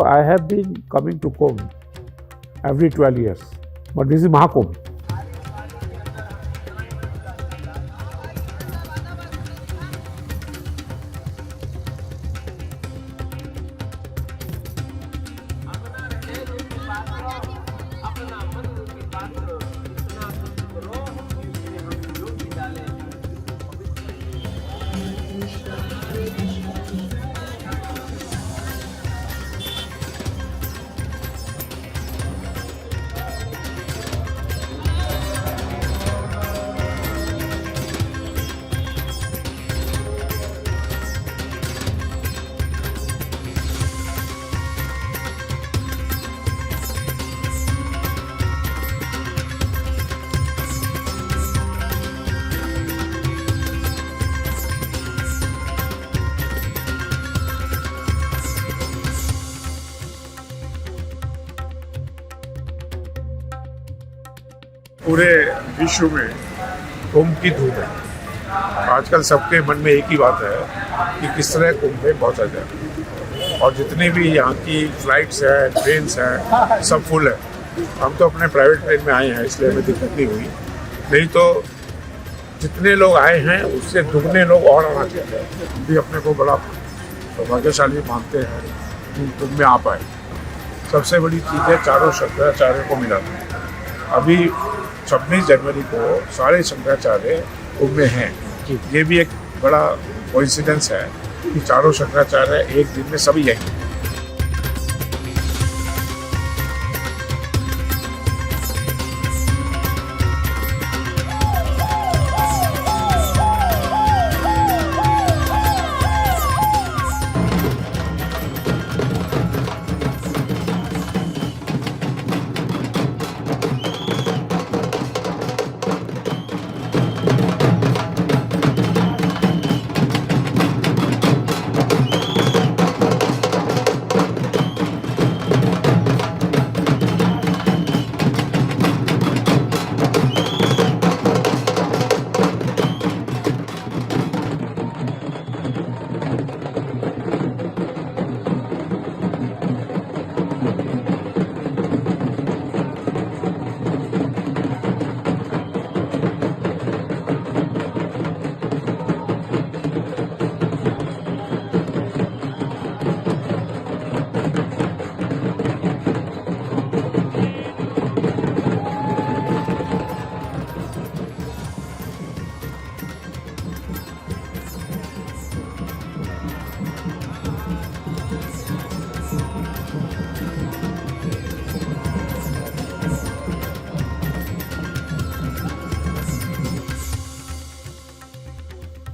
I have been coming to Kumbh every 12 years, but this is Maha Kumbh. पूरे विश्व में कुंभ की धूम है। आजकल सबके मन में एक ही बात है कि किस तरह कुंभ में पहुंचा जाए, और जितनी भी यहाँ की फ्लाइट्स हैं, ट्रेन्स हैं, सब फुल है। हम तो अपने प्राइवेट ट्रेन में आए हैं, इसलिए हमें दिक्कत नहीं हुई, नहीं तो जितने लोग आए हैं उससे दुगने लोग और आना चाहिए। भी अपने को बड़ा सौभाग्यशाली मानते हैं कि कुंभ में आ पाए। सबसे बड़ी चीज़ है चारों शंकराचार्य को मिला। अभी 26 जनवरी को सारे शंकराचार्य कुंभ में हैं। ये भी एक बड़ा कोइंसिडेंस है कि चारों शंकराचार्य एक दिन में सभी यहीं हैं।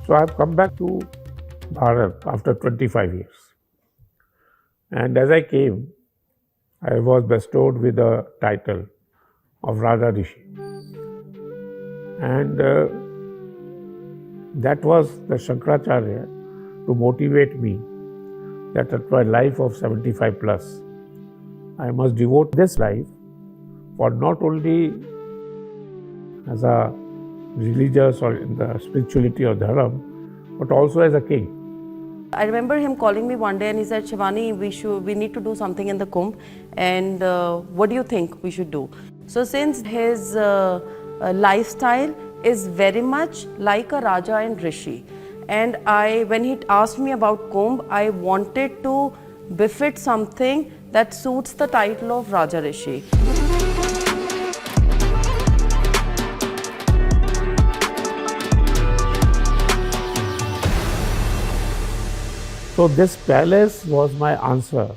So I've come back to Bharat after 25 years. And as I came, I was bestowed with the title of Rajarishi. And that was the Shankaracharya to motivate me that at my life of 75 plus, I must devote this life for not only as a religious or in the spirituality or dharam, but also as a king. I remember him calling me one day and he said, Shivani, we need to do something in the Kumbh, and what do you think we should do? So since his lifestyle is very much like a Raja and Rishi, and when he asked me about Kumbh, I wanted to befit something that suits the title of Rajarishi. So this palace was my answer,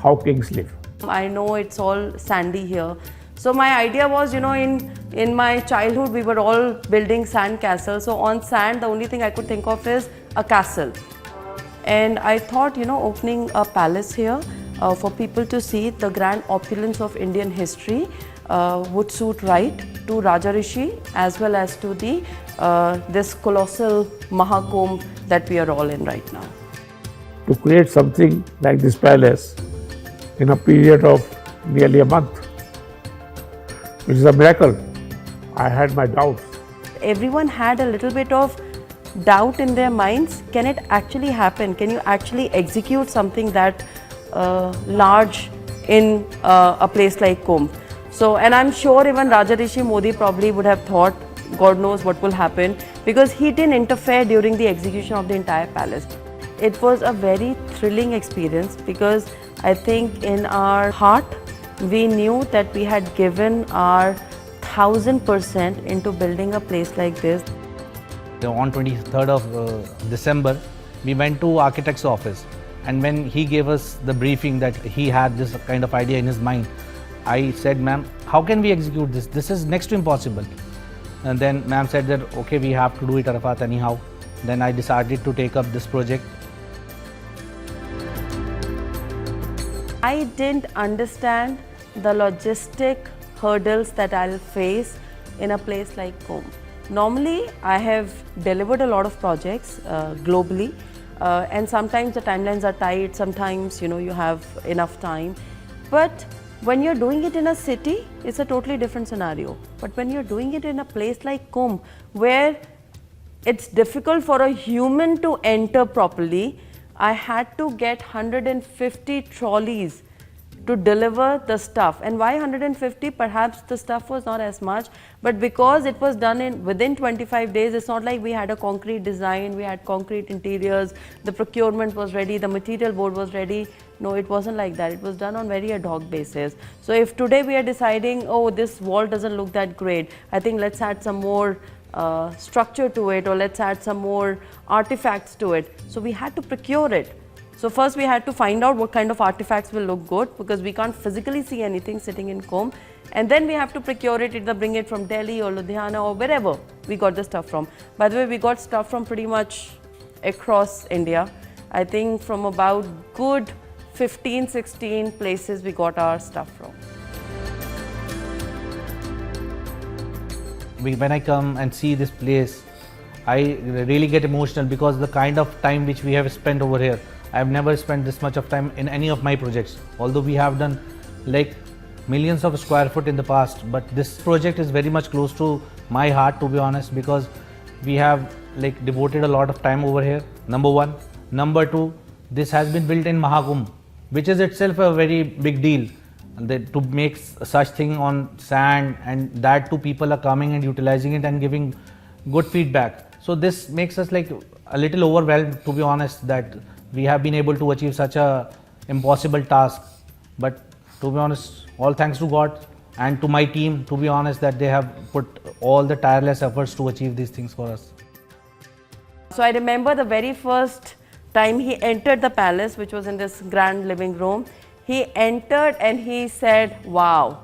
how kings live. I know it's all sandy here. So my idea was, in my childhood, we were all building sand castles. So on sand, the only thing I could think of is a castle. And I thought, opening a palace here for people to see the grand opulence of Indian history would suit right to Rajarishi as well as to the this colossal Maha Kumbh that we are all in right now. To create something like this palace in a period of nearly a month, which is a miracle. I had my doubts. Everyone had a little bit of doubt in their minds. Can it actually happen? Can you actually execute something that large in a place like Kumbh. So, and I'm sure even Rajarishi Modi probably would have thought, God knows what will happen, because he didn't interfere during the execution of the entire palace. It was a very thrilling experience because I think in our heart we knew that we had given our 1000% into building a place like this. On 23rd of December, we went to architect's office, and when he gave us the briefing that he had this kind of idea in his mind, I said, ma'am, how can we execute this? This is next to impossible. And then ma'am said that, okay, we have to do it, Arafat, anyhow. Then I decided to take up this project. I didn't understand the logistic hurdles that I'll face in a place like Kumbh. Normally, I have delivered a lot of projects globally, and sometimes the timelines are tight, sometimes you have enough time. But when you're doing it in a city, it's a totally different scenario. But when you're doing it in a place like Kumbh, where it's difficult for a human to enter properly, I had to get 150 trolleys to deliver the stuff. And why 150? Perhaps the stuff was not as much, but because it was done within 25 days, it's not like we had a concrete design, we had concrete interiors, the procurement was ready, the material board was ready. No, it wasn't like that. It was done on very ad hoc basis. So if today we are deciding, oh, this wall doesn't look that great, I think let's add some more structure to it, or let's add some more artifacts to it. So we had to procure it. So first we had to find out what kind of artifacts will look good, because we can't physically see anything sitting in Kumbh, and then we have to procure it, either bring it from Delhi or Ludhiana or wherever we got the stuff from. By the way, we got stuff from pretty much across India. I think from about good 15-16 places we got our stuff from. When I come and see this place, I really get emotional, because the kind of time which we have spent over here, I have never spent this much of time in any of my projects. Although we have done like millions of square foot in the past, but this project is very much close to my heart, to be honest, because we have like devoted a lot of time over here, number one. Number two, this has been built in Maha Kumbh, which is itself a very big deal. To make such thing on sand, and that too people are coming and utilizing it and giving good feedback. So this makes us like a little overwhelmed, to be honest, that we have been able to achieve such a impossible task. But to be honest, all thanks to God and to my team, to be honest, that they have put all the tireless efforts to achieve these things for us. So I remember the very first time he entered the palace, which was in this grand living room. He entered and he said, wow.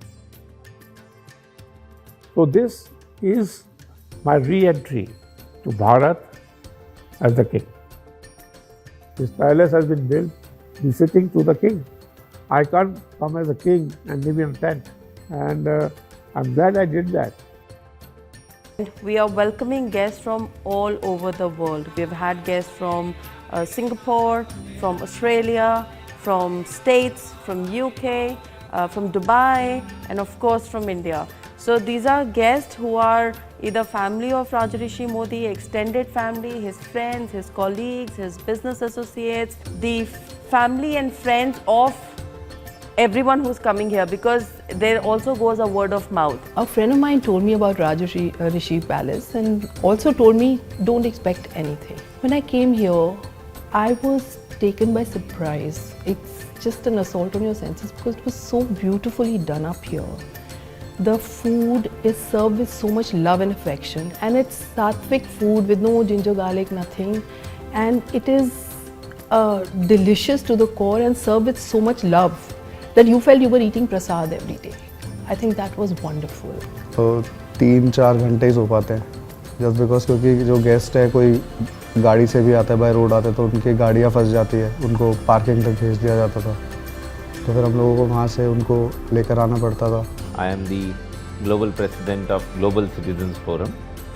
So this is my re-entry to Bharat as the king. This palace has been built befitting to the king. I can't come as a king and live in a tent, and I'm glad I did that. We are welcoming guests from all over the world. We've had guests from Singapore, from Australia, from States, from UK, from Dubai, and of course from India. So these are guests who are either family of Rajarishi Modi, extended family, his friends, his colleagues, his business associates, the family and friends of everyone who's coming here, because there also goes a word of mouth. A friend of mine told me about Rajarishi Palace and also told me, don't expect anything. When I came here, I was taken by surprise. It's just an assault on your senses because it was so beautifully done up here. The food is served with so much love and affection, and it's sattvic food with no ginger, garlic, nothing, and it is delicious to the core and served with so much love that you felt you were eating prasad every day. I think that was wonderful. तो 3-4 घंटे ही सो पाते हैं, just because क्योंकि जो guest है कोई गाड़ी से भी आता है, बाय रोड आते हैं, तो उनकी गाड़ियाँ फंस जाती है, उनको पार्किंग तक भेज दिया जाता था, तो फिर हम लोगों को वहाँ से उनको लेकर आना पड़ता था. I am the Global President of Global Citizens Forum.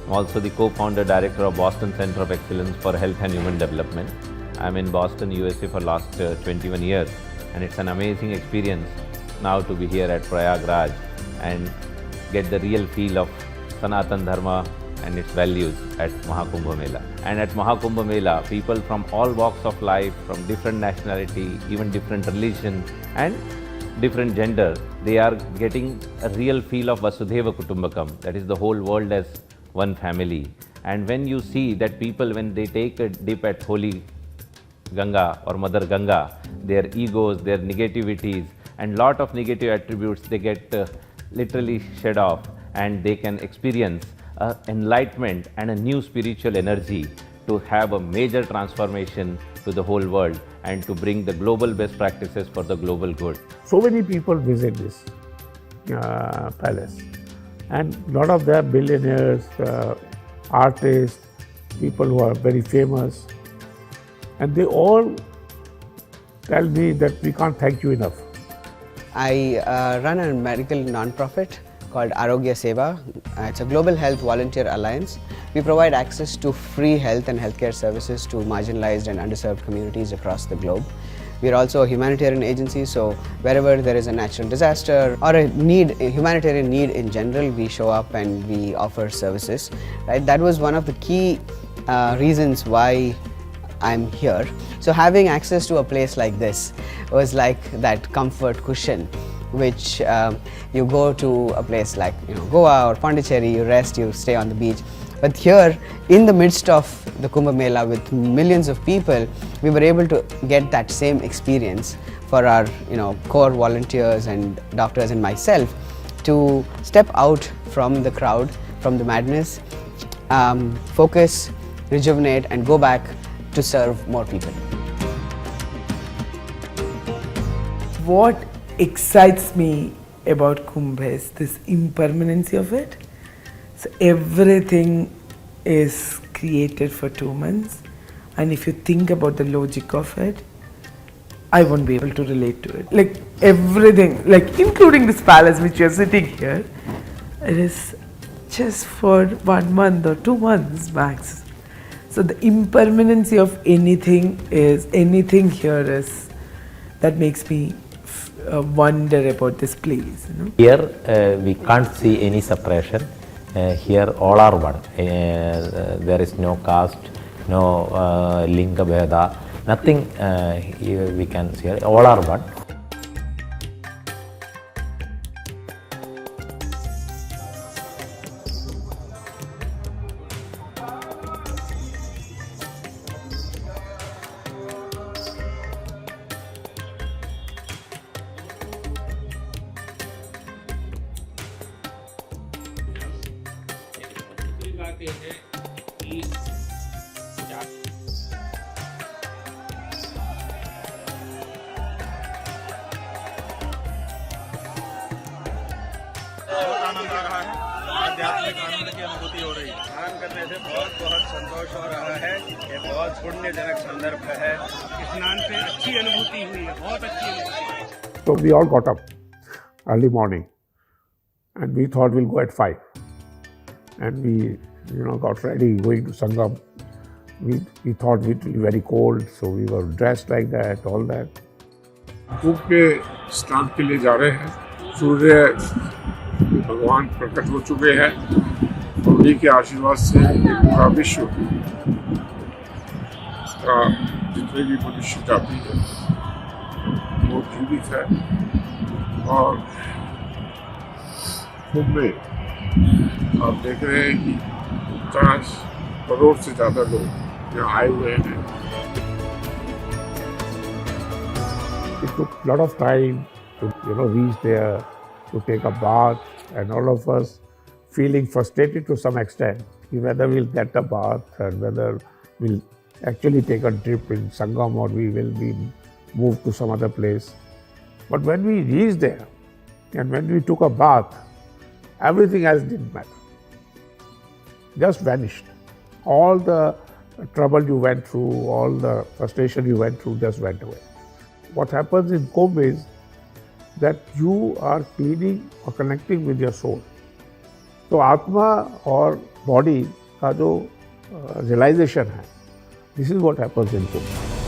I'm also the co-founder director of Boston Center of Excellence for Health and Human Development. I'm in Boston, USA for last 21 years, and it's an amazing experience now to be here at Prayagraj and get the real feel of Sanatan Dharma and its values at Maha Kumbh Mela. And at Maha Kumbh Mela, people from all walks of life, from different nationality, even different religion and different gender, they are getting a real feel of Vasudhaiva Kutumbakam, that is the whole world as one family. And when you see that people, when they take a dip at holy Ganga or Mother Ganga, their egos, their negativities and lot of negative attributes, they get literally shed off, and they can experience enlightenment and a new spiritual energy to have a major transformation to the whole world and to bring the global best practices for the global good. So many people visit this palace, and a lot of them billionaires, artists, people who are very famous, and they all tell me that we can't thank you enough. I run a medical non-profit called Arogya Seva. It's a global health volunteer alliance. We provide access to free health and healthcare services to marginalized and underserved communities across the globe. We are also a humanitarian agency, so wherever there is a natural disaster or a humanitarian need in general, we show up and we offer services. Right? That was one of the key reasons why I'm here. So having access to a place like this was like that comfort cushion, which you go to a place like Goa or Pondicherry, you rest, you stay on the beach. But here, in the midst of the Kumbh Mela with millions of people, we were able to get that same experience for our core volunteers and doctors and myself to step out from the crowd, from the madness, focus, rejuvenate and go back to serve more people. What excites me about Kumbh is this impermanency of it. So everything is created for 2 months, and if you think about the logic of it, I won't be able to relate to it. Like everything, like including this palace which you're sitting here, it is just for 1 month or 2 months max. So the impermanency of anything here is that makes me wonder about this place. Here we can't see any separation. Here all are one. There is no caste, no linga bheda, nothing we can see here. All are one. आनंद आ रहा है, आध्यात्मिक आनंद की अनुभूति हो रही है। स्नान करने से बहुत संतोष हो रहा है। ये बहुत पुण्यजनक संदर्भ है। स्नान से अच्छी अनुभूति हुई है, बहुत अच्छी अनुभूति। So we all got up early morning, and we thought we'll go at 5, and we got ready going to Sangam. We thought it would be very cold, so we were dressed like that, all that. कुंभ के स्नान के लिए जा रहे हैं। सूर्य भगवान प्रकट हो चुके हैं और उन्हीं के आशीर्वाद से पूरा विश्व का जितने भी मनुष्य जाति है वो जीवित है। और कुंभ में आप देख रहे हैं कि 50 करोड़ से ज़्यादा लोग यहाँ आए हुए हैं। It took a lot of time to reach there, to take a bath, and all of us feeling frustrated to some extent, whether we'll get a bath and whether we'll actually take a trip in Sangam or we will be moved to some other place. But when we reached there and when we took a bath, everything else didn't matter. Just vanished. All the trouble you went through, all the frustration you went through just went away. What happens in Kumbh is that you are cleaning or connecting with your soul. तो आत्मा और body का जो realisation है, this is what happens in Kumbh.